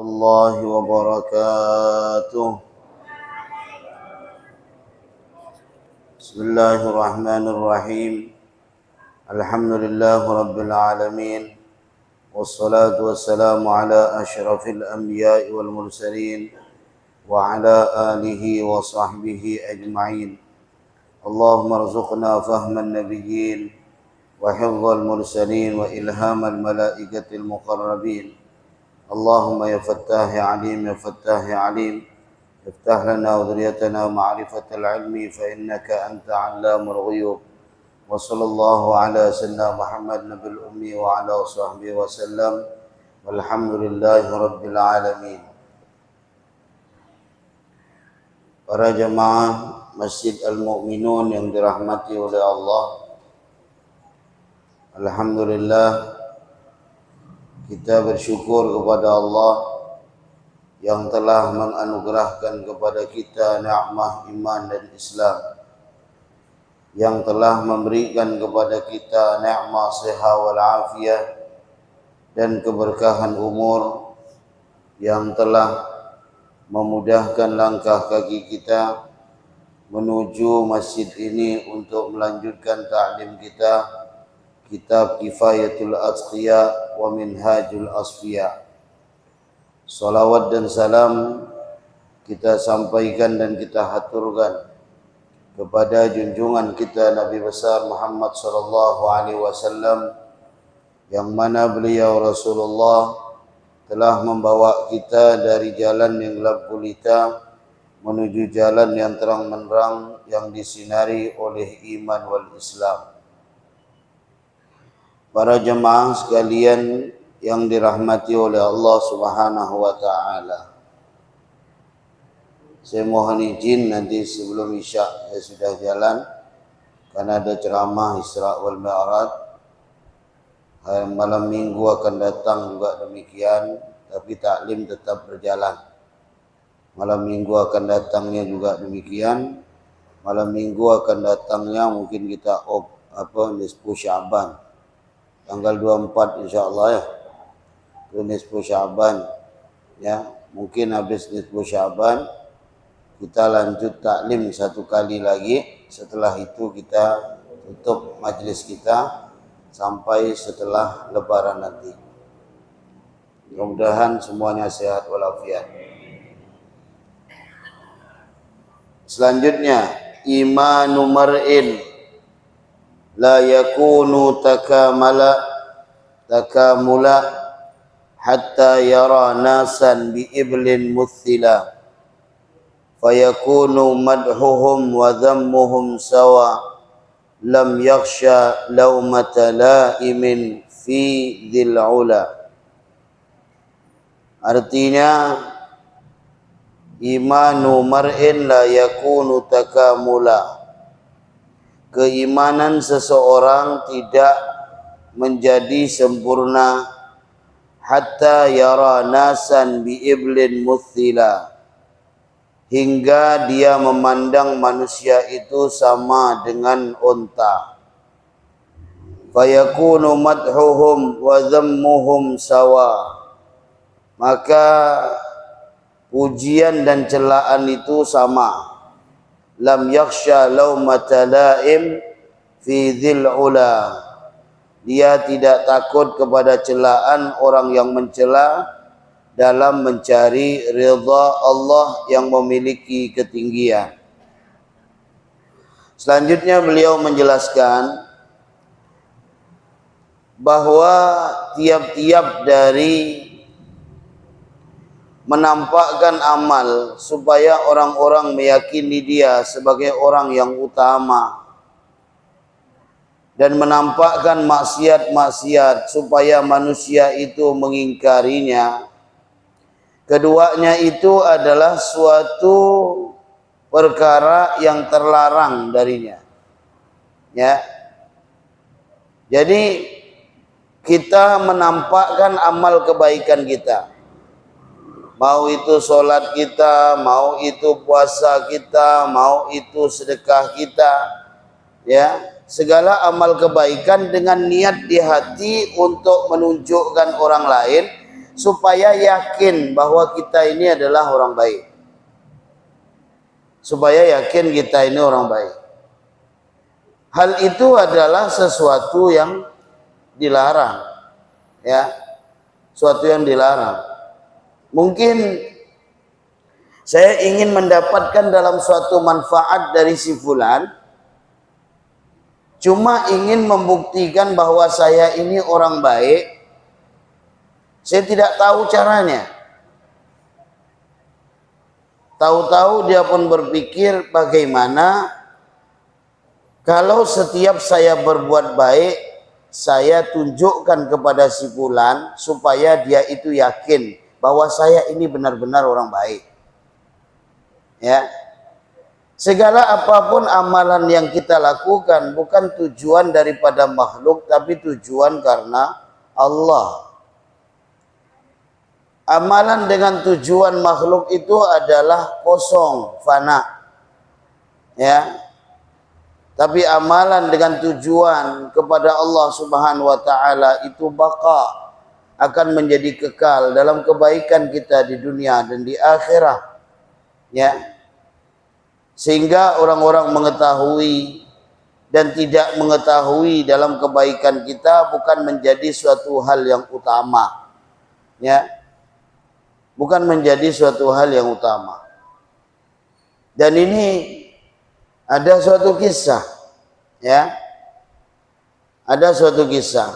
الله وبركاته. بسم الله الرحمن الرحيم. الحمد لله رب العالمين، والصلاة والسلام على أشرف الأنبياء والمرسلين وعلى آله وصحبه أجمعين. اللهم ارزقنا فهم النبيين وحفظ المرسلين وإلهام الملائكة المقربين. اللهم يا فتاح عليم يا فتاح عليم، افتح لنا وذريتنا معرفة العلم فإنك أنت علام الغيوب. وصلى الله على سيدنا محمد نبي الأمي وعلى صحبه وسلم، والحمد لله رب العالمين. Para jemaah Masjid Al-Mu'minun yang dirahmati oleh Allah, alhamdulillah kita bersyukur kepada Allah yang telah menganugerahkan kepada kita nikmat iman dan Islam, yang telah memberikan kepada kita nikmat sehat wal afiyah dan keberkahan umur, yang telah memudahkan langkah kaki kita menuju masjid ini untuk melanjutkan ta'lim kita, kitab Kifayatul Atqiya wa Minhajul Asfiya. Salawat dan salam kita sampaikan dan kita haturkan kepada junjungan kita Nabi besar Muhammad sallallahu alaihi wasallam, yang mana beliau Rasulullah telah membawa kita dari jalan yang gelap gulita menuju jalan yang terang benderang yang disinari oleh iman wal Islam. Para jemaah sekalian yang dirahmati oleh Allah Subhanahu wa taala, saya mohon izin nanti sebelum Isya saya sudah jalan karena ada ceramah Isra wal Mi'raj. Malam minggu akan datang juga demikian, tapi taklim tetap berjalan. Malam minggu akan datangnya juga demikian. Malam minggu akan datangnya mungkin kita nisfu Sya'ban. Tanggal 24 insyaAllah ya. Itu nisfu Sya'ban. Ya, mungkin habis nisfu Sya'ban kita lanjut taklim satu kali lagi. Setelah itu kita tutup majlis kita sampai setelah Lebaran nanti. Mudah-mudahan semuanya sehat walafiat. Selanjutnya, imanu mar'in la yakunu takamula hatta yara nasan bi iblin muthila fayakunu madhuhum wa dhammuhum sawa lam yakhsha laumata laimin fi dhil ula. Artinya, imanu mar'in la yakunu takamula, keimanan seseorang tidak menjadi sempurna hatta yara nasan bi iblin muthila, hingga dia memandang manusia itu sama dengan unta. Fayakunu madhuhum wa dhammuhum sawa, maka pujian dan celaan itu sama. Lam yakhsha laumata laim fi dhil ula, dia tidak takut kepada celaan orang yang mencela dalam mencari ridha Allah yang memiliki ketinggian. Selanjutnya beliau menjelaskan bahwa tiap-tiap dari menampakkan amal supaya orang-orang meyakini dia sebagai orang yang utama, dan menampakkan maksiat-maksiat supaya manusia itu mengingkarinya. Keduanya itu adalah suatu perkara yang terlarang darinya. Ya. Jadi kita menampakkan amal kebaikan kita. Mau itu sholat kita, mau itu puasa kita, mau itu sedekah kita, ya, segala amal kebaikan dengan niat di hati untuk menunjukkan orang lain supaya yakin bahwa kita ini adalah orang baik. Supaya yakin kita ini orang baik. Hal itu adalah sesuatu yang dilarang, ya, sesuatu yang dilarang. Mungkin saya ingin mendapatkan dalam suatu manfaat dari si fulan, cuma ingin membuktikan bahwa saya ini orang baik. Saya tidak tahu caranya. Tahu-tahu dia pun berpikir bagaimana kalau setiap saya berbuat baik, saya tunjukkan kepada si fulan supaya dia itu yakin bahwa saya ini benar-benar orang baik. Ya, segala apapun amalan yang kita lakukan bukan tujuan daripada makhluk, tapi tujuan karena Allah. Amalan dengan tujuan makhluk itu adalah kosong, fana, ya. Tapi amalan dengan tujuan kepada Allah Subhanahu wa taala itu baqa, akan menjadi kekal dalam kebaikan kita di dunia dan di akhirat. Ya, sehingga orang-orang mengetahui dan tidak mengetahui dalam kebaikan kita bukan menjadi suatu hal yang utama, ya, bukan menjadi suatu hal yang utama. Dan ini ada suatu kisah, ya, ada suatu kisah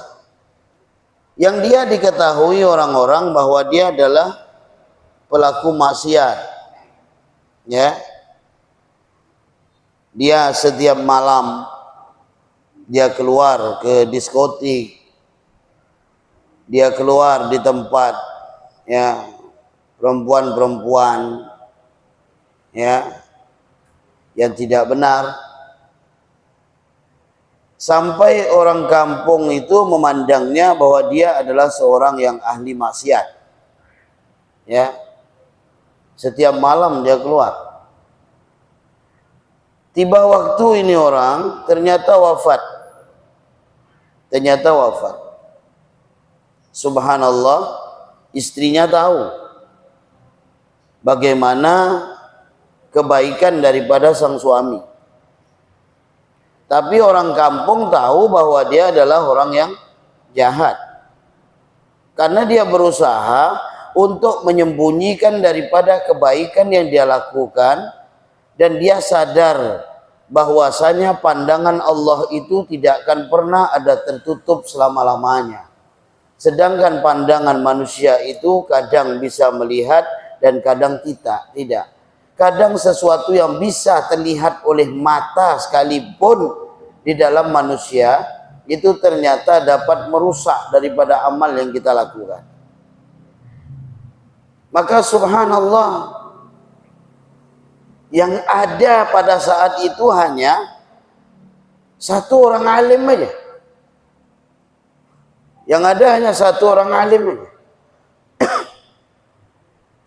yang dia diketahui orang-orang bahwa dia adalah pelaku maksiat. Ya, dia setiap malam dia keluar ke diskotik, dia keluar di tempat, ya, perempuan-perempuan, ya, yang tidak benar, sampai orang kampung itu memandangnya bahwa dia adalah seorang yang ahli maksiat. Ya, setiap malam dia keluar. Tiba waktu ini orang ternyata wafat. Ternyata wafat. Subhanallah, istrinya tahu bagaimana kebaikan daripada sang suami. Tapi orang kampung tahu bahwa dia adalah orang yang jahat. Karena dia berusaha untuk menyembunyikan daripada kebaikan yang dia lakukan, dan dia sadar bahwasanya pandangan Allah itu tidak akan pernah ada tertutup selama-lamanya. Sedangkan pandangan manusia itu kadang bisa melihat dan kadang tidak. Kadang sesuatu yang bisa terlihat oleh mata sekalipun di dalam manusia itu ternyata dapat merusak daripada amal yang kita lakukan. Maka subhanallah, yang ada pada saat itu hanya satu orang alim aja. Yang ada hanya satu orang alim aja.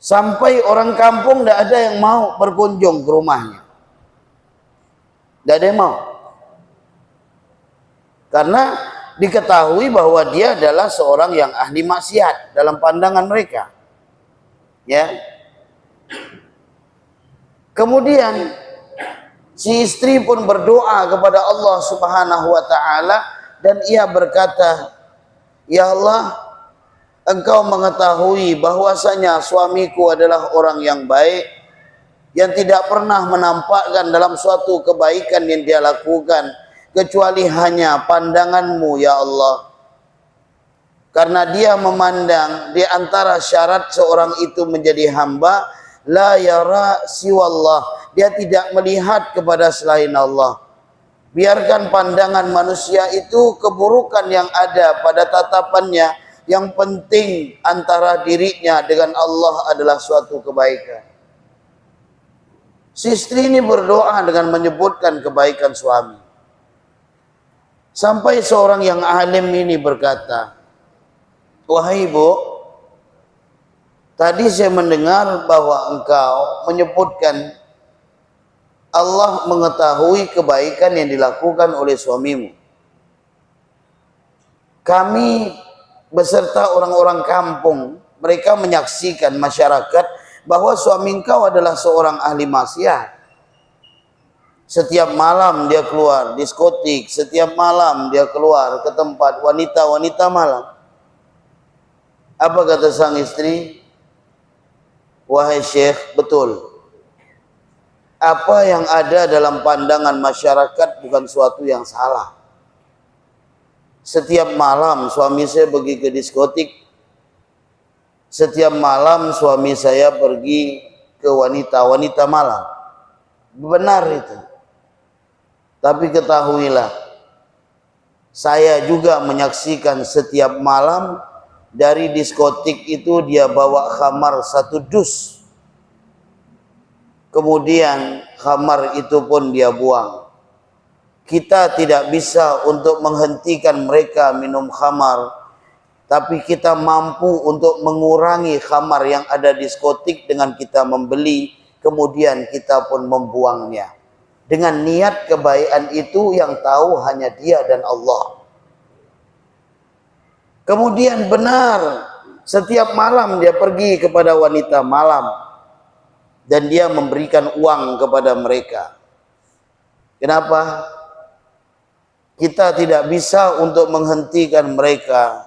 Sampai orang kampung tidak ada yang mau berkunjung ke rumahnya. Tidak ada yang mau. Karena diketahui bahwa dia adalah seorang yang ahli maksiat dalam pandangan mereka. Ya. Kemudian si istri pun berdoa kepada Allah Subhanahu wa taala dan ia berkata, "Ya Allah, Engkau mengetahui bahwasanya suamiku adalah orang yang baik, yang tidak pernah menampakkan dalam suatu kebaikan yang dia lakukan kecuali hanya pandangan-Mu, ya Allah. Karena dia memandang di antara syarat seorang itu menjadi hamba, la yara siwallah, dia tidak melihat kepada selain Allah. Biarkan pandangan manusia itu keburukan yang ada pada tatapannya, yang penting antara dirinya dengan Allah adalah suatu kebaikan." Si istri ini berdoa dengan menyebutkan kebaikan suami. Sampai seorang yang alim ini berkata, "Wahai ibu, tadi saya mendengar bahwa engkau menyebutkan Allah mengetahui kebaikan yang dilakukan oleh suamimu. Kami beserta orang-orang kampung mereka menyaksikan masyarakat bahwa suami engkau adalah seorang ahli maksiat. Setiap malam dia keluar diskotik, setiap malam dia keluar ke tempat wanita-wanita malam. Apa kata sang istri? Wahai Syekh, betul. Apa yang ada dalam pandangan masyarakat bukan suatu yang salah. Setiap malam suami saya pergi ke diskotik. Setiap malam suami saya pergi ke wanita-wanita malam. Benar itu. Tapi ketahuilah, saya juga menyaksikan setiap malam dari diskotik itu dia bawa khamar 1 dus. Kemudian khamar itu pun dia buang. Kita tidak bisa untuk menghentikan mereka minum khamar, tapi kita mampu untuk mengurangi khamar yang ada di diskotik dengan kita membeli, kemudian kita pun membuangnya. Dengan niat kebaikan itu yang tahu hanya dia dan Allah. Kemudian benar, setiap malam dia pergi kepada wanita malam. Dan dia memberikan uang kepada mereka. Kenapa? Kita tidak bisa untuk menghentikan mereka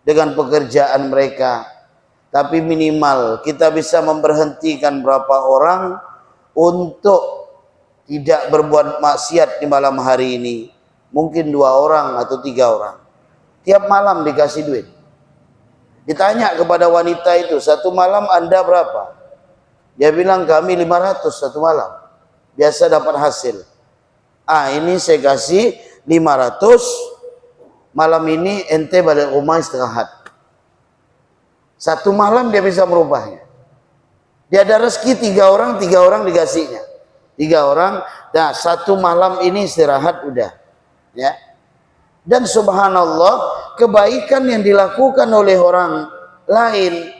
dengan pekerjaan mereka. Tapi minimal kita bisa memberhentikan berapa orang untuk tidak berbuat maksiat di malam hari ini. Mungkin 2 orang atau 3 orang. Tiap malam dikasih duit. Ditanya kepada wanita itu, 1 malam Anda berapa? Dia bilang kami 500 1 malam. Biasa dapat hasil. Ini saya kasih 500. Malam ini ente balik rumah istirahat. 1 malam dia bisa merubahnya. Dia ada rezeki 3 orang dikasihnya. 3 orang, nah 1 malam ini istirahat udah, ya. Dan subhanallah, kebaikan yang dilakukan oleh orang lain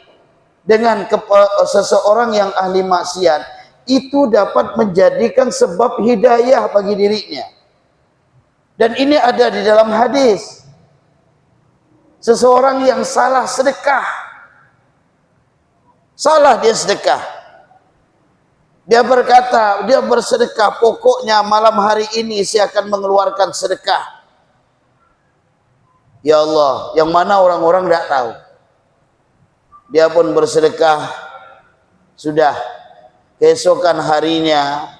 dengan seseorang yang ahli maksiat itu dapat menjadikan sebab hidayah bagi dirinya. Dan ini ada di dalam hadis. Seseorang yang salah sedekah, salah dia sedekah. Dia berkata, dia bersedekah, pokoknya malam hari ini saya akan mengeluarkan sedekah. Ya Allah, yang mana orang-orang tidak tahu. Dia pun bersedekah. Sudah, keesokan harinya,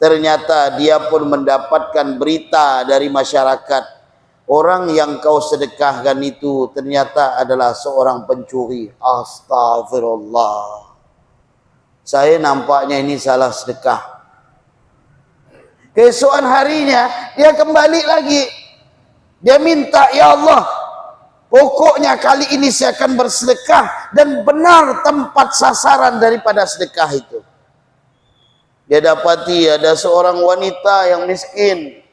ternyata dia pun mendapatkan berita dari masyarakat. Orang yang kau sedekahkan itu ternyata adalah seorang pencuri. Astagfirullah. Saya nampaknya ini salah sedekah. Keesokan harinya dia kembali lagi. Dia minta, ya Allah, pokoknya kali ini saya akan bersedekah. Dan benar tempat sasaran daripada sedekah itu. Dia dapati ada seorang wanita yang miskin,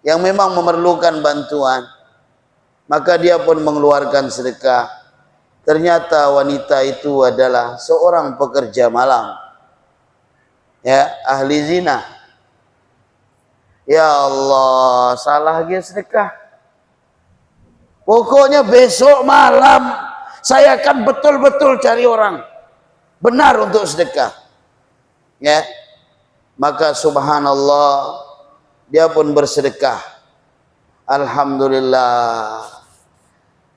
yang memang memerlukan bantuan. Maka dia pun mengeluarkan sedekah. Ternyata wanita itu adalah seorang pekerja malam, ya, ahli zina. Ya Allah, salah dia sedekah. Pokoknya besok malam saya akan betul-betul cari orang benar untuk sedekah, ya. Maka subhanallah, dia pun bersedekah. Alhamdulillah.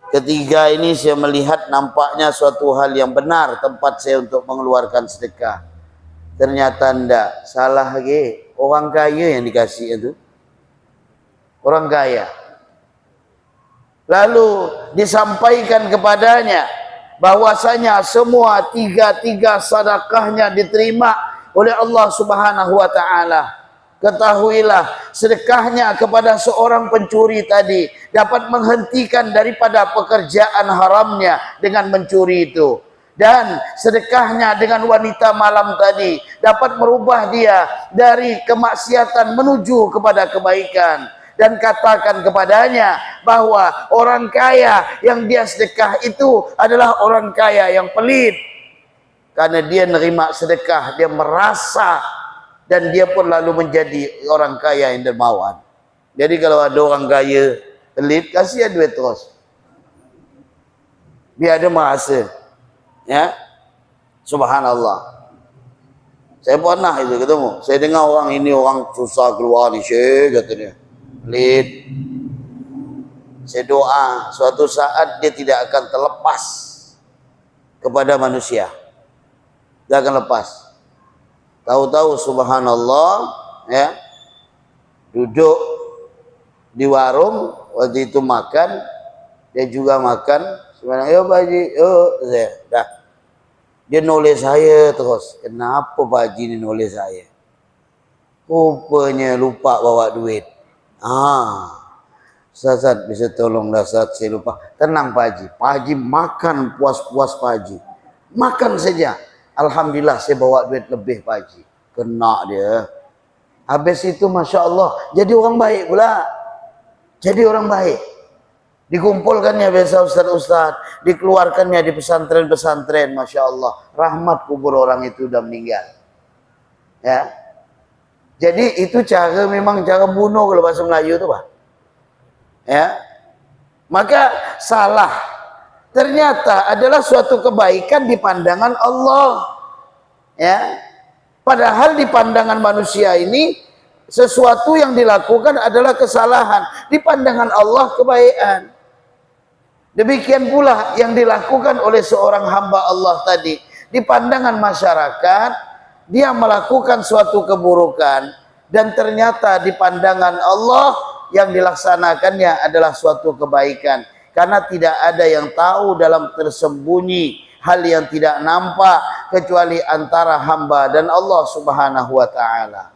Ketiga ini saya melihat nampaknya suatu hal yang benar tempat saya untuk mengeluarkan sedekah. Ternyata enggak, salah lagi. Orang kaya yang dikasih itu. Orang kaya. Lalu disampaikan kepadanya bahwasanya semua tiga sedekahnya diterima oleh Allah Subhanahu wa taala. Ketahuilah, sedekahnya kepada seorang pencuri tadi dapat menghentikan daripada pekerjaan haramnya dengan mencuri itu. Dan sedekahnya dengan wanita malam tadi dapat merubah dia dari kemaksiatan menuju kepada kebaikan. Dan katakan kepadanya bahwa orang kaya yang dia sedekah itu adalah orang kaya yang pelit. Karena dia nerima sedekah, dia merasa, dan dia pun lalu menjadi orang kaya yang dermawan. Jadi kalau ada orang kaya pelit, kasih dia duit terus. Biar dia merasa. Ya. Subhanallah. Saya pernah itu ketemu. Saya dengar orang ini orang susah keluar di syekh katanya. Lid. Saya doa suatu saat dia tidak akan terlepas kepada manusia. Dia akan lepas. Tahu-tahu subhanallah ya. Duduk di warung waktu itu makan, dia juga makan. Sebenarnya yo Pak Haji, saya dah. Dia nulis saya terus. Kenapa Pak Haji ni nulis saya? Rupanya lupa bawa duit. Ustaz bisa tolong dah Ustaz, saya lupa. Tenang Pak Haji. Pak Haji makan puas-puas Pak Haji. Makan saja. Alhamdulillah saya bawa duit lebih Pak Haji. Kena dia. Habis itu Masya Allah. Jadi orang baik pula. Jadi orang baik. Dikumpulkannya biasa ustaz-ustaz, dikeluarkannya di pesantren-pesantren, Masya Allah. Rahmat kubur orang itu sudah meninggal. Ya. Jadi itu cara, memang cara bunuh kalau bahasa Melayu itu Pak. Ya. Maka salah. Ternyata adalah suatu kebaikan di pandangan Allah. Ya. Padahal di pandangan manusia ini, sesuatu yang dilakukan adalah kesalahan. Di pandangan Allah kebaikan. Demikian pula yang dilakukan oleh seorang hamba Allah tadi. Di pandangan masyarakat, dia melakukan suatu keburukan. Dan ternyata di pandangan Allah, yang dilaksanakannya adalah suatu kebaikan. Karena tidak ada yang tahu dalam tersembunyi hal yang tidak nampak, kecuali antara hamba dan Allah subhanahu wa ta'ala.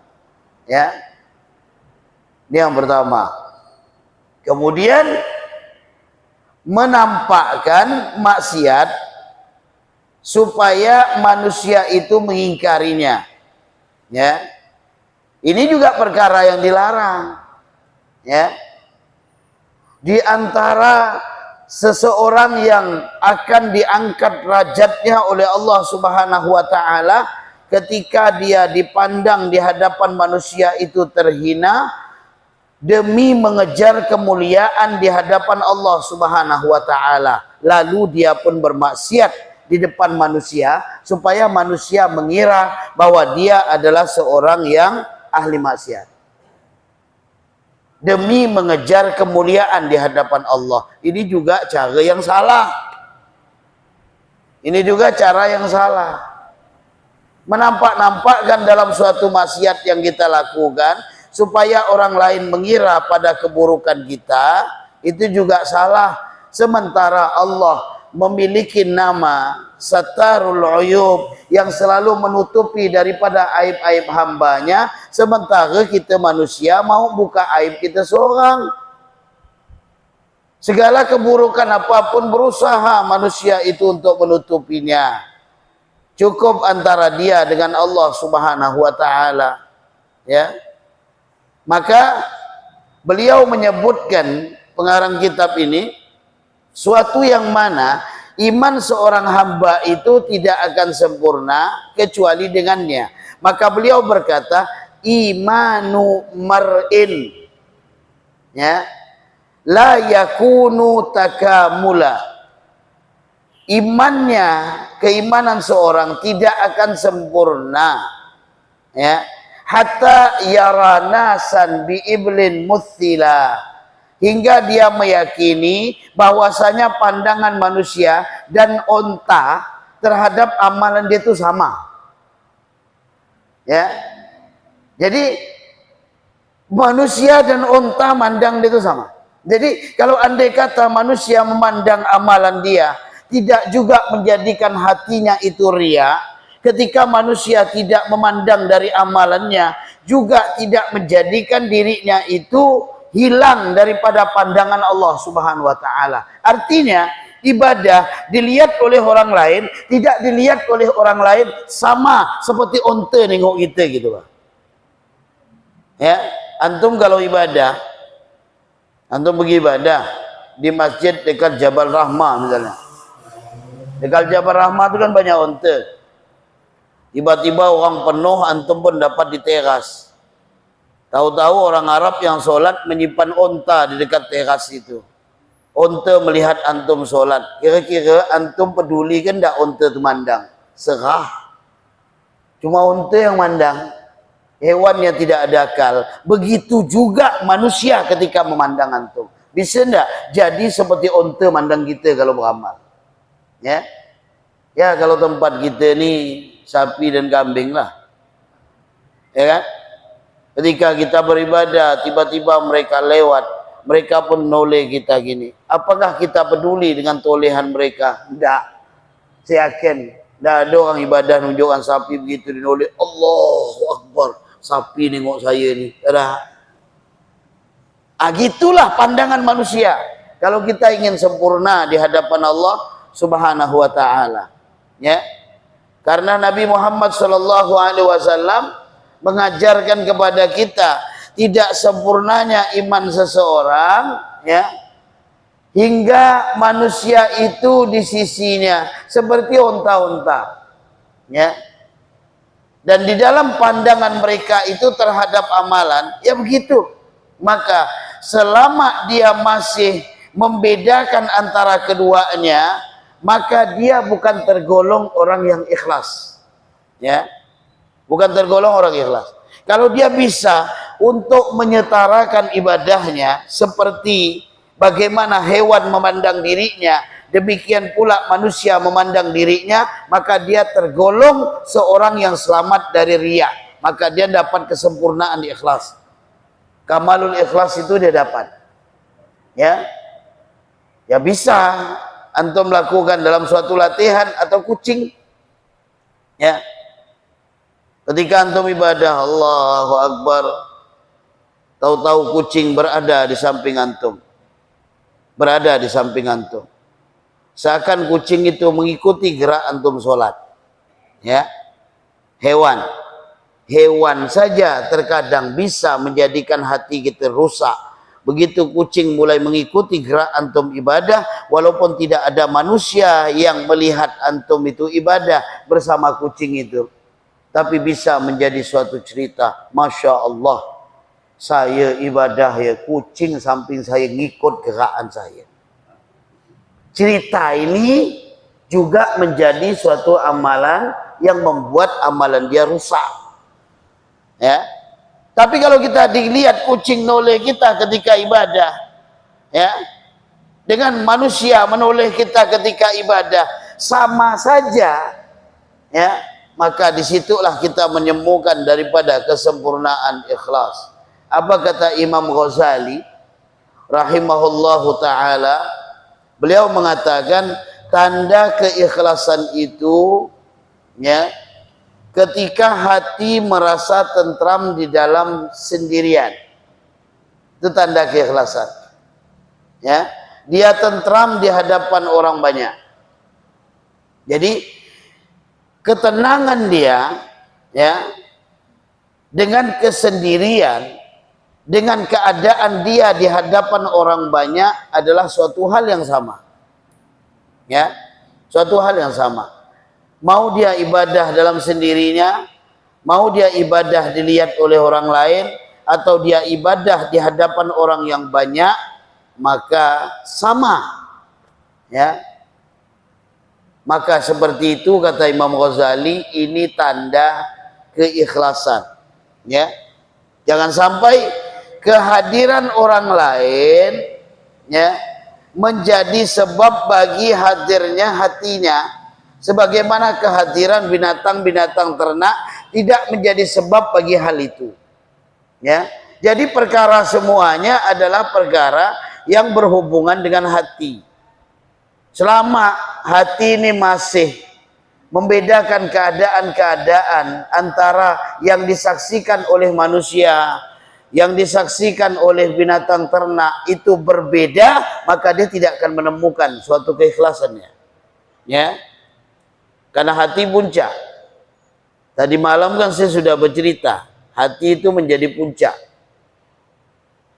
Ya. Ini yang pertama. Kemudian menampakkan maksiat supaya manusia itu mengingkarinya. Ya. Ini juga perkara yang dilarang. Ya. Di antara seseorang yang akan diangkat derajatnya oleh Allah Subhanahu wa taala ketika dia dipandang di hadapan manusia itu terhina demi mengejar kemuliaan di hadapan Allah Subhanahu wa taala. Lalu dia pun bermaksiat di depan manusia supaya manusia mengira bahwa dia adalah seorang yang ahli maksiat. Demi mengejar kemuliaan di hadapan Allah. Ini juga cara yang salah. Ini juga cara yang salah. Menampak-nampakkan dalam suatu maksiat yang kita lakukan supaya orang lain mengira pada keburukan kita, itu juga salah. Sementara Allah memiliki nama Satarul Uyub yang selalu menutupi daripada aib-aib hambanya, sementara kita manusia mau buka aib kita seorang. Segala keburukan apapun berusaha manusia itu untuk menutupinya. Cukup antara dia dengan Allah Subhanahu wa taala. Ya. Maka beliau menyebutkan pengarang kitab ini suatu yang mana iman seorang hamba itu tidak akan sempurna kecuali dengannya. Maka beliau berkata, imanu mar'in ya la yakunu takamula. Imannya, keimanan seorang tidak akan sempurna ya hatta yara nasan bi iblin muthila, hingga dia meyakini bahwasanya pandangan manusia dan onta terhadap amalan dia itu sama. Ya. Jadi manusia dan onta mandang dia itu sama. Jadi kalau andai kata manusia memandang amalan dia tidak juga menjadikan hatinya itu riya, ketika manusia tidak memandang dari amalannya juga tidak menjadikan dirinya itu hilang daripada pandangan Allah Subhanahu wa taala. Artinya ibadah dilihat oleh orang lain, tidak dilihat oleh orang lain sama seperti onta nengok kita gitu, Pak. Ya, antum kalau ibadah, antum pergi ibadah di masjid dekat Jabal Rahmah misalnya. Dekat Jabal Rahmah itu kan banyak onta. Tiba-tiba orang penuh, antum pun dapat di teras. Tahu-tahu orang Arab yang sholat menyimpan onta di dekat teras itu. Unta melihat antum solat, kira-kira antum peduli kan tak unta tu mandang? Serah. Cuma unta yang mandang, hewan yang tidak ada akal. Begitu juga manusia ketika memandang antum. Bisa tak jadi seperti unta mandang kita kalau beramal? Ya, ya kalau tempat kita ni sapi dan kambing lah, ya kan? Ketika kita beribadah, tiba-tiba mereka lewat, mereka pun noleh kita gini. Apakah kita peduli dengan tolehan mereka? Tidak. Saya yakin tidak ada orang ibadah nunjukkan sapi begitu dinoleh. Allahu Akbar, sapi nengok saya ni. Gitulah pandangan manusia. Kalau kita ingin sempurna di hadapan Allah Subhanahu wa taala, ya. Karena Nabi Muhammad sallallahu alaihi wasallam mengajarkan kepada kita tidak sempurnanya iman seseorang, ya, hingga manusia itu di sisinya seperti unta-unta, ya. Dan di dalam pandangan mereka itu terhadap amalan, ya begitu. Maka selama dia masih membedakan antara keduanya, maka dia bukan tergolong orang yang ikhlas, ya, bukan tergolong orang ikhlas. Kalau dia bisa untuk menyetarakan ibadahnya seperti bagaimana hewan memandang dirinya, demikian pula manusia memandang dirinya, maka dia tergolong seorang yang selamat dari riya. Maka dia dapat kesempurnaan di ikhlas. Kamalul ikhlas itu dia dapat. Ya. Ya bisa antum lakukan dalam suatu latihan atau kucing. Ya. Ketika antum ibadah, Allahu Akbar, tahu-tahu kucing berada di samping antum. Berada di samping antum. Seakan kucing itu mengikuti gerak antum sholat. Ya. Hewan saja terkadang bisa menjadikan hati kita rusak. Begitu kucing mulai mengikuti gerak antum ibadah, walaupun tidak ada manusia yang melihat antum itu ibadah bersama kucing itu, tapi bisa menjadi suatu cerita. Masya Allah, saya ibadah ya, kucing samping saya ngikut gerakan saya. Cerita ini juga menjadi suatu amalan yang membuat amalan dia rusak. Ya, tapi kalau kita dilihat kucing noleh kita ketika ibadah, ya, dengan manusia menoleh kita ketika ibadah sama saja, ya, maka disitulah kita menemukan daripada kesempurnaan ikhlas. Apa kata Imam Ghazali rahimahullahu taala? Beliau mengatakan tanda keikhlasan itu, ya, ketika hati merasa tentram di dalam sendirian. Itu tanda keikhlasan. Ya, dia tentram di hadapan orang banyak. Jadi ketenangan dia, ya, dengan kesendirian, dengan keadaan dia di hadapan orang banyak adalah suatu hal yang sama. Ya, suatu hal yang sama. Mau dia ibadah dalam sendirinya, mau dia ibadah dilihat oleh orang lain, atau dia ibadah di hadapan orang yang banyak, maka sama. Ya. Maka seperti itu kata Imam Ghazali, ini tanda keikhlasan. Ya. Jangan sampai kehadiran orang lain, ya, menjadi sebab bagi hadirnya hatinya. Sebagaimana kehadiran binatang-binatang ternak tidak menjadi sebab bagi hal itu. Ya. Jadi perkara semuanya adalah perkara yang berhubungan dengan hati. Selama hati ini masih membedakan keadaan-keadaan antara yang disaksikan oleh manusia, yang disaksikan oleh binatang ternak itu berbeda, maka dia tidak akan menemukan suatu keikhlasannya. Ya. Karena hati puncak. Tadi malam kan saya sudah bercerita, hati itu menjadi puncak.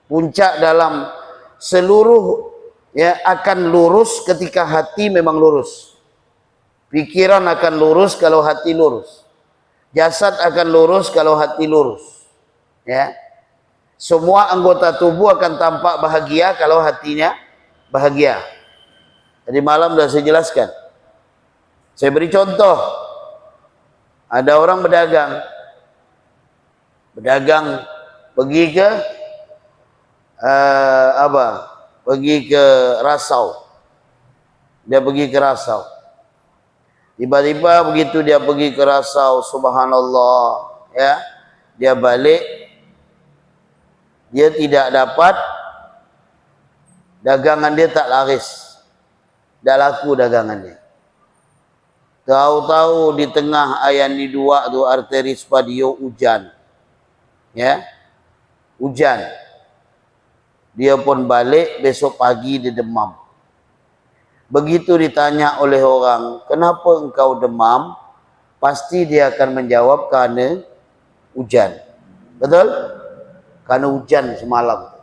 Puncak dalam seluruh, ya, akan lurus ketika hati memang lurus. Pikiran akan lurus kalau hati lurus. Jasad akan lurus kalau hati lurus. Ya. Semua anggota tubuh akan tampak bahagia kalau hatinya bahagia. Tadi malam sudah saya jelaskan. Saya beri contoh. Ada orang berdagang pergi ke pergi ke Rasau. Dia pergi ke Rasau. Tiba-tiba begitu dia pergi ke Rasau, subhanallah, ya, dia balik, dia tidak dapat, dagangan dia tak laris, tak laku dagangannya. Tahu-tahu di tengah Ayani 2 tu arteris Padio hujan, ya, hujan. Dia pun balik, besok pagi dia demam. Begitu ditanya oleh orang, kenapa engkau demam? Pasti dia akan menjawab karena hujan. Betul? Karena hujan semalam.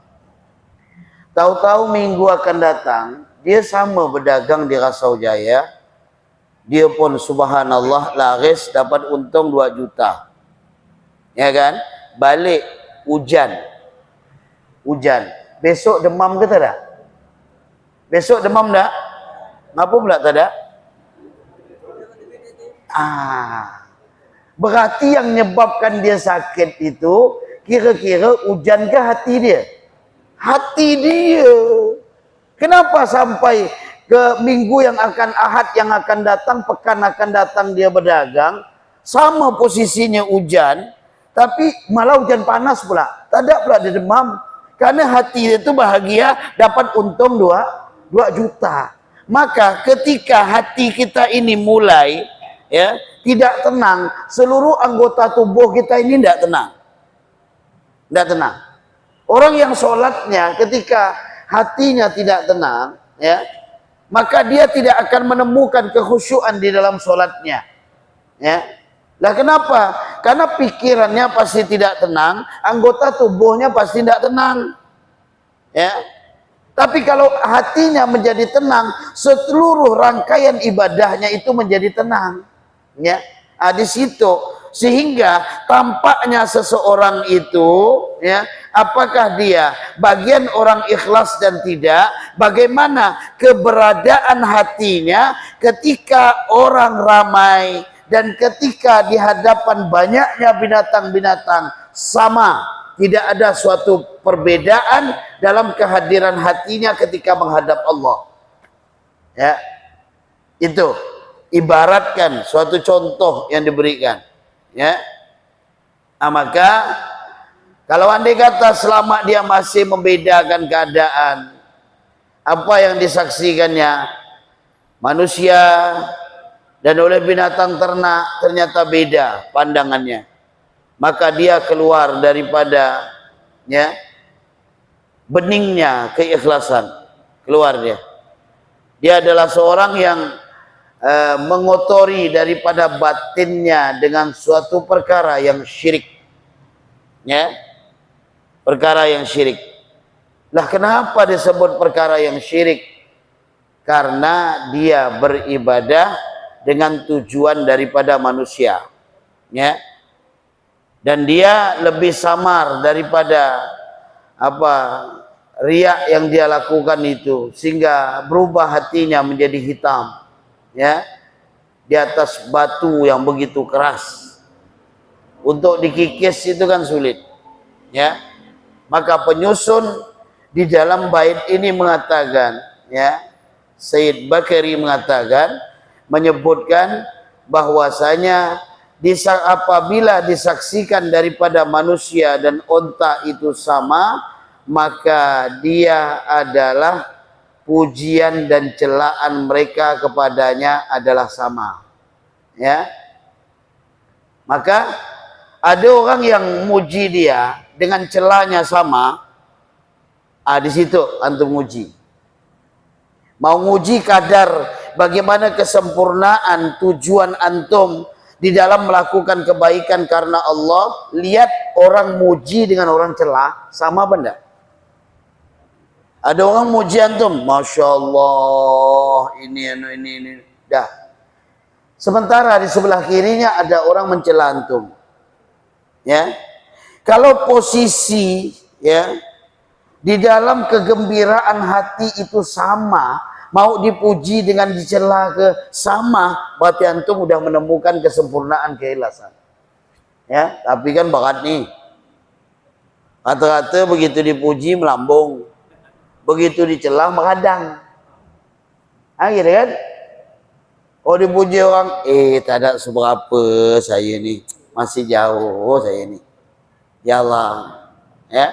Tahu-tahu minggu akan datang, dia sama berdagang di Rasau Jaya. Dia pun subhanallah laris, dapat untung 2 juta. Ya kan? Balik hujan. Hujan. Besok demam ke tak? Besok demam tak? Ngapa pula tak ada? Berarti yang menyebabkan dia sakit itu kira-kira hujan ke hati dia? Hati dia. Kenapa sampai ke minggu yang akan Ahad yang akan datang, pekan akan datang dia berdagang, sama posisinya hujan, tapi malah hujan panas pula. Tak ada pula dia demam. Karena hati dia itu bahagia dapat untung 2 juta. Maka ketika hati kita ini mulai, ya, tidak tenang, seluruh anggota tubuh kita ini tidak tenang. Tidak tenang. Orang yang sholatnya ketika hatinya tidak tenang, ya, maka dia tidak akan menemukan kekhusyuan di dalam sholatnya. Ya. Lah kenapa? Karena pikirannya pasti tidak tenang, anggota tubuhnya pasti tidak tenang. Ya. Tapi kalau hatinya menjadi tenang, seluruh rangkaian ibadahnya itu menjadi tenang. Ya, di situ sehingga tampaknya seseorang itu, ya, apakah dia bagian orang ikhlas dan tidak, bagaimana keberadaan hatinya ketika orang ramai dan ketika di hadapan banyaknya binatang-binatang sama. Tidak ada suatu perbedaan dalam kehadiran hatinya ketika menghadap Allah. Ya, itu ibaratkan suatu contoh yang diberikan. Ya, maka kalau andai kata selama dia masih membedakan keadaan apa yang disaksikannya manusia dan oleh binatang ternak ternyata beda pandangannya, maka dia keluar daripada, ya, beningnya keikhlasan, keluar dia. Dia adalah seorang yang mengotori daripada batinnya dengan suatu perkara yang syirik, ya, perkara yang syirik. Lah kenapa disebut perkara yang syirik? Karena dia beribadah dengan tujuan daripada manusia, ya. Dan dia lebih samar daripada riak yang dia lakukan itu, sehingga berubah hatinya menjadi hitam, ya, di atas batu yang begitu keras. Untuk dikikis itu kan sulit, ya. Maka penyusun di dalam bait ini mengatakan, ya, Sayyid Bakari mengatakan, menyebutkan bahwasanya apabila disaksikan daripada manusia dan onta itu sama, maka dia adalah pujian dan celaan mereka kepadanya adalah sama. Ya. Maka ada orang yang muji dia dengan celanya sama. Di situ antum muji. Mau muji kadar bagaimana kesempurnaan tujuan antum di dalam melakukan kebaikan karena Allah, lihat orang muji dengan orang celah, sama benda. Ada orang muji antum, Masya Allah, ini. Dah. Sementara di sebelah kirinya ada orang mencela antum. Ya. Kalau posisi, ya, Di dalam kegembiraan hati itu sama, mau dipuji dengan dicela ke sama, berarti antum udah menemukan kesempurnaan keikhlasan. Ya, tapi kan bakat nih. Kata-kata begitu dipuji melambung, begitu dicela menghadang. Ah, gitu kan? Oh, dipuji orang, tak ada seberapa saya nih, masih jauh saya nih. Ya Allah, ya.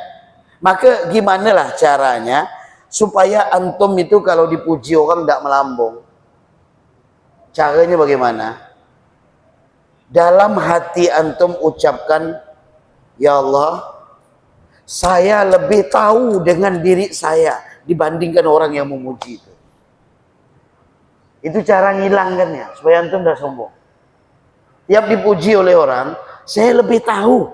Maka gimana lah caranya supaya antum itu kalau dipuji orang tidak melambung? Caranya bagaimana? Dalam hati antum ucapkan, ya Allah, saya lebih tahu dengan diri saya dibandingkan orang yang memuji itu. Itu cara ngilangkannya supaya antum tidak sombong. Tiap dipuji oleh orang, saya lebih tahu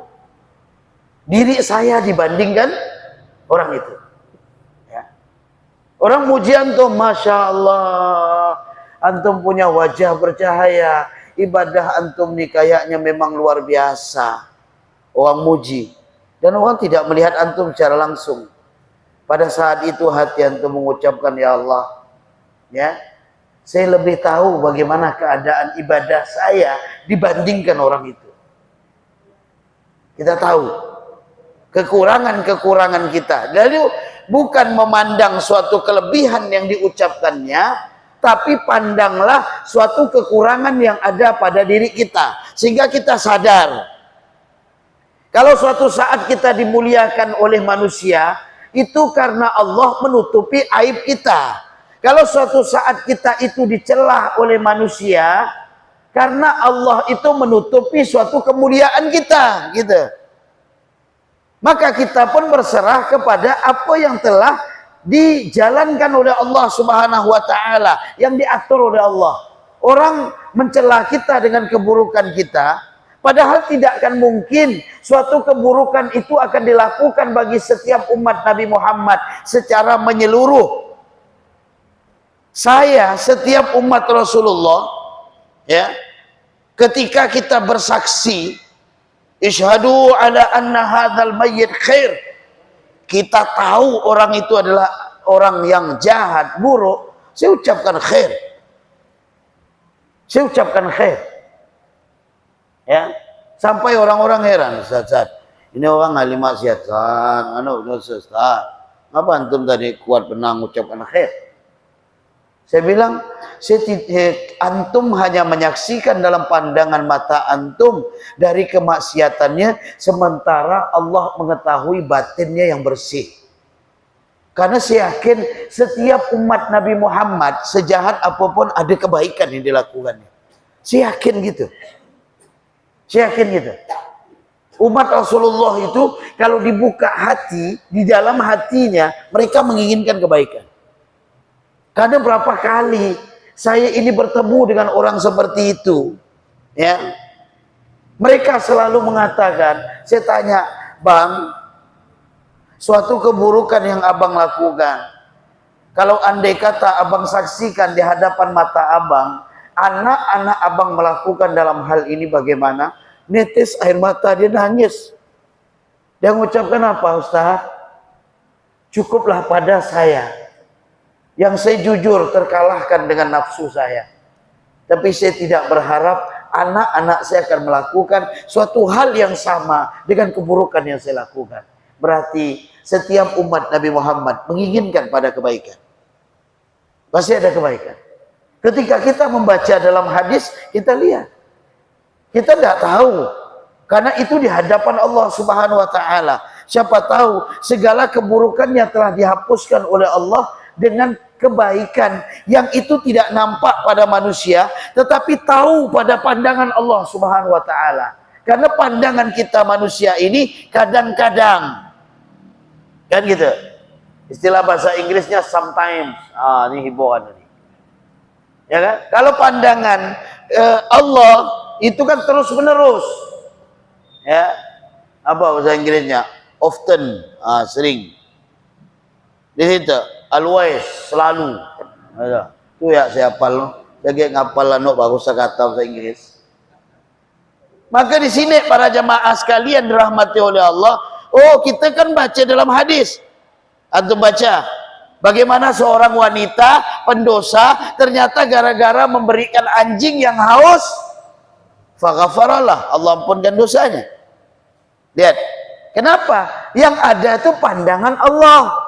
diri saya dibandingkan orang itu. Ya. Orang muji antum, masya Allah, antum punya wajah bercahaya, ibadah antum nih kayaknya memang luar biasa. Orang muji, dan orang tidak melihat antum secara langsung. Pada saat itu hati antum mengucapkan, ya Allah, ya, saya lebih tahu bagaimana keadaan ibadah saya dibandingkan orang itu. Kita tahu kekurangan-kekurangan kita. Jadi bukan memandang suatu kelebihan yang diucapkannya, tapi pandanglah suatu kekurangan yang ada pada diri kita, sehingga kita sadar. Kalau suatu saat kita dimuliakan oleh manusia, itu karena Allah menutupi aib kita. Kalau suatu saat kita itu dicela oleh manusia, karena Allah itu menutupi suatu kemuliaan kita, gitu. Maka kita pun berserah kepada apa yang telah dijalankan oleh Allah Subhanahu wa taala, yang diatur oleh Allah. Orang mencela kita dengan keburukan kita, padahal tidak akan mungkin suatu keburukan itu akan dilakukan bagi setiap umat Nabi Muhammad secara menyeluruh. Saya, setiap umat Rasulullah, ya, ketika kita bersaksi, isyhadu ala anna hadzal mayyit khair, kita tahu orang itu adalah orang yang jahat, buruk, saya ucapkan khair. Saya ucapkan khair. Ya, sampai orang-orang heran, Ustaz, ini orang ahli maksiat, Ustaz, ngapa antum tadi kuat benar mengucapkan khair? Saya bilang, antum hanya menyaksikan dalam pandangan mata antum dari kemaksiatannya, sementara Allah mengetahui batinnya yang bersih. Karena saya yakin setiap umat Nabi Muhammad, sejahat apapun ada kebaikan yang dilakukannya. Saya yakin gitu. Saya yakin gitu. Umat Rasulullah itu kalau dibuka hati, di dalam hatinya mereka menginginkan kebaikan. Karena berapa kali saya ini bertemu dengan orang seperti itu, ya, mereka selalu mengatakan, saya tanya, bang, suatu keburukan yang abang lakukan, kalau andai kata abang saksikan di hadapan mata abang, anak-anak abang melakukan dalam hal ini bagaimana? Netes air mata, dia nangis. Dia mengucapkan apa, Ustaz? Cukuplah pada saya yang saya jujur terkalahkan dengan nafsu saya. Tapi saya tidak berharap anak-anak saya akan melakukan suatu hal yang sama dengan keburukan yang saya lakukan. Berarti setiap umat Nabi Muhammad menginginkan pada kebaikan. Pasti ada kebaikan. Ketika kita membaca dalam hadis, kita lihat. Kita tidak tahu. Karena itu di hadapan Allah Subhanahu wa taala. Siapa tahu segala keburukannya telah dihapuskan oleh Allah dengan kebaikan yang itu tidak nampak pada manusia, tetapi tahu pada pandangan Allah Subhanahu wa taala. Karena pandangan kita manusia ini kadang-kadang, kan gitu. Istilah bahasa Inggrisnya sometimes. Ini hiburan ini. Ya kan? Kalau pandangan Allah itu kan terus-menerus. Ya. Apa bahasa Inggrisnya? Often, sering. Di situ always, selalu. Itu ya saya hafal. Saya ngapal anu bagus kata bahasa Inggris. Maka di sini para jamaah sekalian dirahmati oleh Allah, oh kita kan baca dalam hadis. Antum baca bagaimana seorang wanita pendosa ternyata gara-gara memberikan anjing yang haus, faghafaralah, Allah ampunkan dosanya. Lihat, kenapa? Yang ada itu pandangan Allah.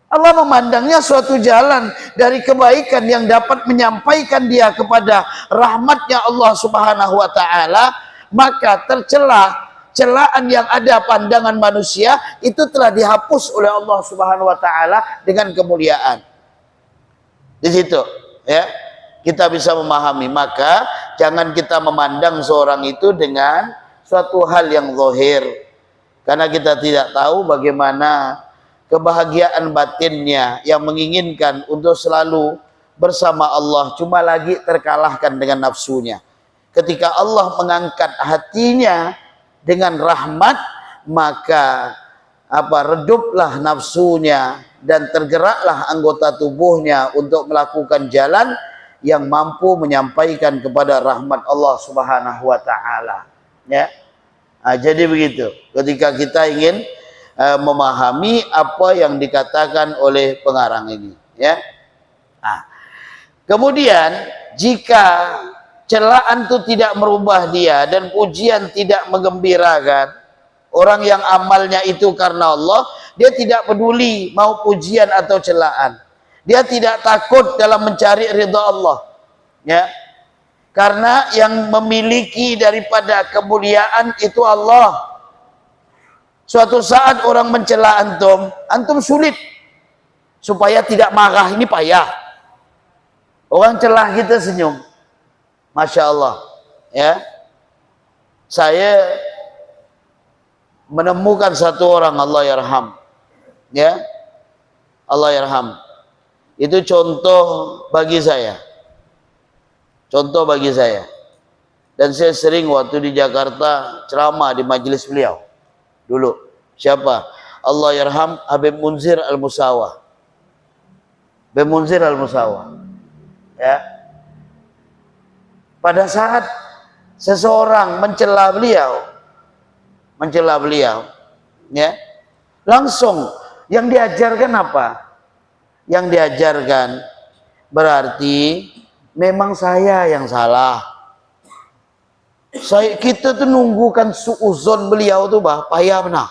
Allah memandangnya suatu jalan dari kebaikan yang dapat menyampaikan dia kepada rahmatnya Allah Subhanahu wa ta'ala, maka tercela celaan yang ada pandangan manusia itu telah dihapus oleh Allah Subhanahu wa ta'ala dengan kemuliaan. Di situ ya kita bisa memahami, maka jangan kita memandang seorang itu dengan suatu hal yang zahir, karena kita tidak tahu bagaimana kebahagiaan batinnya yang menginginkan untuk selalu bersama Allah, cuma lagi terkalahkan dengan nafsunya. Ketika Allah mengangkat hatinya dengan rahmat, maka reduplah nafsunya dan tergeraklah anggota tubuhnya untuk melakukan jalan yang mampu menyampaikan kepada rahmat Allah Subhanahu wa ta'ala. Ya. Jadi begitu, ketika kita ingin memahami apa yang dikatakan oleh pengarang ini, ya. Kemudian jika celaan itu tidak merubah dia dan pujian tidak menggembirakan, orang yang amalnya itu karena Allah, dia tidak peduli mau pujian atau celaan. Dia tidak takut dalam mencari ridha Allah, ya. Karena yang memiliki daripada kemuliaan itu Allah. Suatu saat orang mencela antum, antum sulit supaya tidak marah, ini payah. Orang celah kita senyum, masya Allah, ya. Saya menemukan satu orang, Allah yarham, ya, Allah yarham. Itu contoh bagi saya, contoh bagi saya. Dan saya sering waktu di Jakarta ceramah di majelis beliau. Dulu siapa? Allah yarham Habib Munzir Al-Musawah. Habib Munzir Al-Musawah. Ya. Pada saat seseorang mencela beliau, ya, langsung yang diajarkan apa? Yang diajarkan berarti memang saya yang salah. Kita tuh nunggukan suuzon beliau tuh payah benar.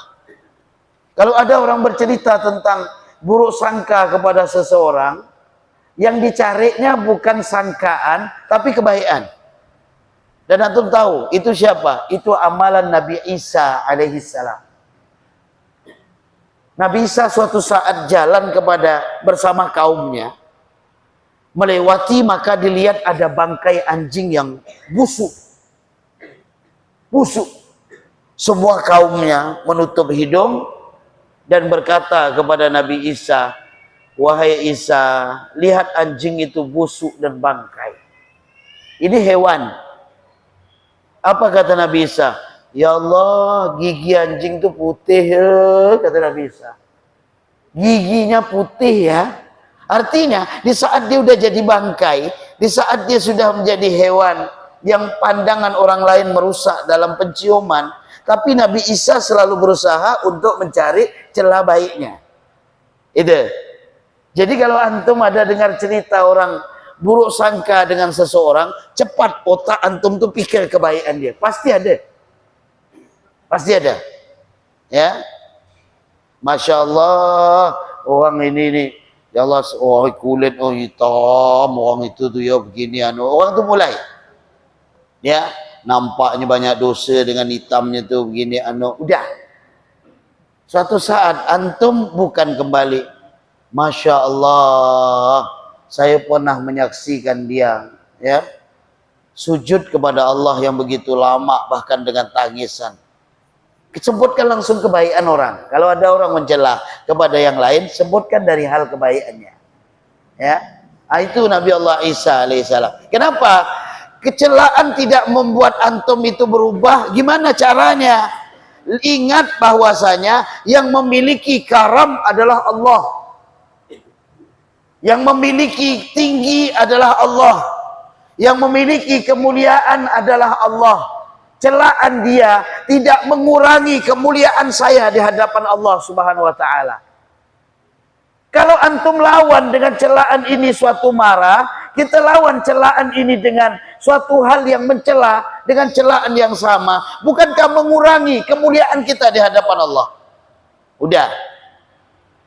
Kalau ada orang bercerita tentang buruk sangka kepada seseorang, yang dicarinya bukan sangkaan tapi kebaikan. Dan antum tahu itu siapa? Itu amalan Nabi Isa alaihissalam. Nabi Isa suatu saat jalan bersama kaumnya, melewati, maka dilihat ada bangkai anjing yang busuk. Semua kaumnya menutup hidung dan berkata kepada Nabi Isa, wahai Isa, lihat anjing itu busuk dan bangkai. Ini hewan. Apa kata Nabi Isa? Ya Allah, gigi anjing itu putih ya, kata Nabi Isa. Giginya putih ya. Artinya di saat dia udah jadi bangkai, di saat dia sudah menjadi hewan yang pandangan orang lain merusak dalam penciuman, tapi Nabi Isa selalu berusaha untuk mencari celah baiknya. Itu. Jadi kalau antum ada dengar cerita orang buruk sangka dengan seseorang, cepat otak antum tuh pikir kebaikan dia. Pasti ada. Pasti ada. Ya. Masya Allah, orang ini nih, ya Allah, orang kulit hitam, orang itu tuh ya beginian. Orang tuh mulai, ya, nampaknya banyak dosa dengan hitamnya tuh begini udah. Suatu saat antum bukan kembali, Masya Allah, saya pernah menyaksikan dia, ya, sujud kepada Allah yang begitu lama, bahkan dengan tangisan. Sebutkan langsung kebaikan orang. Kalau ada orang mencela kepada yang lain, sebutkan dari hal kebaikannya, ya. Itu Nabi Allah Isa alaihissalam. Kenapa? Kecelaan tidak membuat antum itu berubah. Gimana caranya? Ingat bahwasanya yang memiliki karam adalah Allah. Yang memiliki tinggi adalah Allah. Yang memiliki kemuliaan adalah Allah. Celaan dia tidak mengurangi kemuliaan saya di hadapan Allah Subhanahu wa ta'ala. Kalau antum lawan dengan celaan ini suatu marah, kita lawan celaan ini dengan suatu hal yang mencela dengan celaan yang sama. Bukankah mengurangi kemuliaan kita di hadapan Allah? Udah,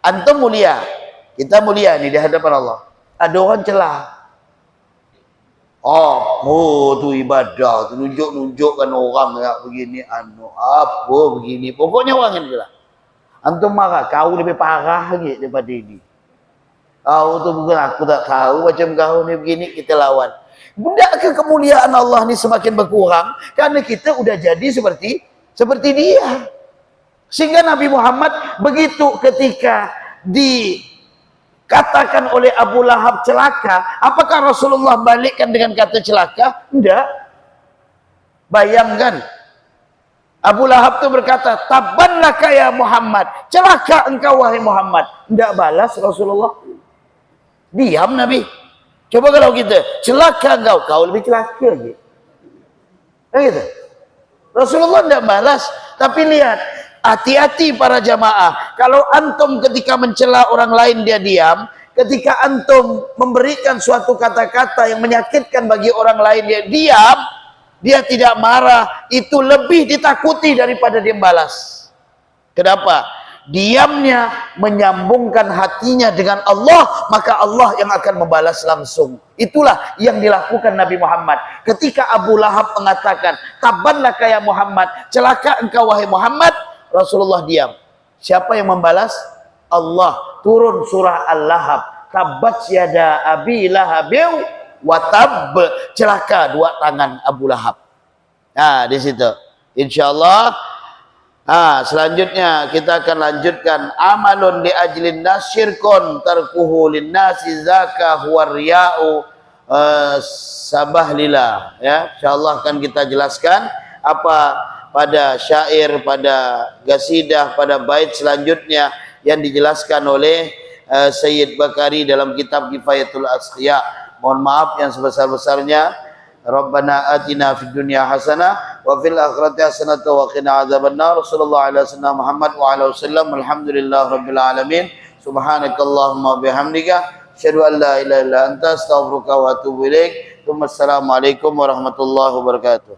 antum mulia, kita mulia nih di hadapan Allah. Ada orang celah. Oh tuh ibadah, nunjuk-nunjukkan orang ya begini, apa begini. Pokoknya orang ini lah. Antum marah, kau lebih parah lagi daripada ini. Kau tu bukan, aku tak tahu macam kau ni begini, kita lawan. Budakkah kemuliaan Allah ni semakin berkurang karena kita udah jadi seperti dia. Sehingga Nabi Muhammad begitu ketika dikatakan oleh Abu Lahab celaka, apakah Rasulullah balikkan dengan kata celaka? Enggak. Bayangkan, Abu Lahab itu berkata, "Tabbanlaka ya Muhammad." Celaka engkau wahai Muhammad. Tidak balas Rasulullah. Diam Nabi. Coba kalau kita, celaka engkau, kau lebih celaka lagi. Gitu. Rasulullah tidak balas. Tapi lihat, hati-hati para jamaah. Kalau antum ketika mencela orang lain dia diam, ketika antum memberikan suatu kata-kata yang menyakitkan bagi orang lain dia diam, dia tidak marah, itu lebih ditakuti daripada dia balas. Kenapa? Diamnya menyambungkan hatinya dengan Allah, maka Allah yang akan membalas langsung. Itulah yang dilakukan Nabi Muhammad. Ketika Abu Lahab mengatakan, "Tabbanlaka ya Muhammad," celaka engkau wahai Muhammad, Rasulullah diam. Siapa yang membalas? Allah. Turun surah Al-Lahab. Tabbat yada abi lahabiu watab, celaka dua tangan Abu Lahab. Nah, di situ. Insyaallah. Selanjutnya kita akan lanjutkan amalun li ajlin nasyirkun tarkuhu lin nasi zaka huwa riya'u sabah lillah. Ya, insyaallah akan kita jelaskan apa pada syair, pada gasidah, pada bait selanjutnya yang dijelaskan oleh Sayyid Bakari dalam kitab Kifayatul Asqiya. Mohon maaf yang sebesar-besarnya. Rabbana atina fid dunya hasanah wa fil akhirati hasanah wa qina adzabannar. Sallallahu alaihi wasallam Muhammad wa ala wasallam. Alhamdulillahirabbil alamin. Subhanakallahumma bihamdika asyhadu an la ilaha illa anta astaghfiruka wa atubu ilaik. Wassalamualaikum warahmatullahi wabarakatuh.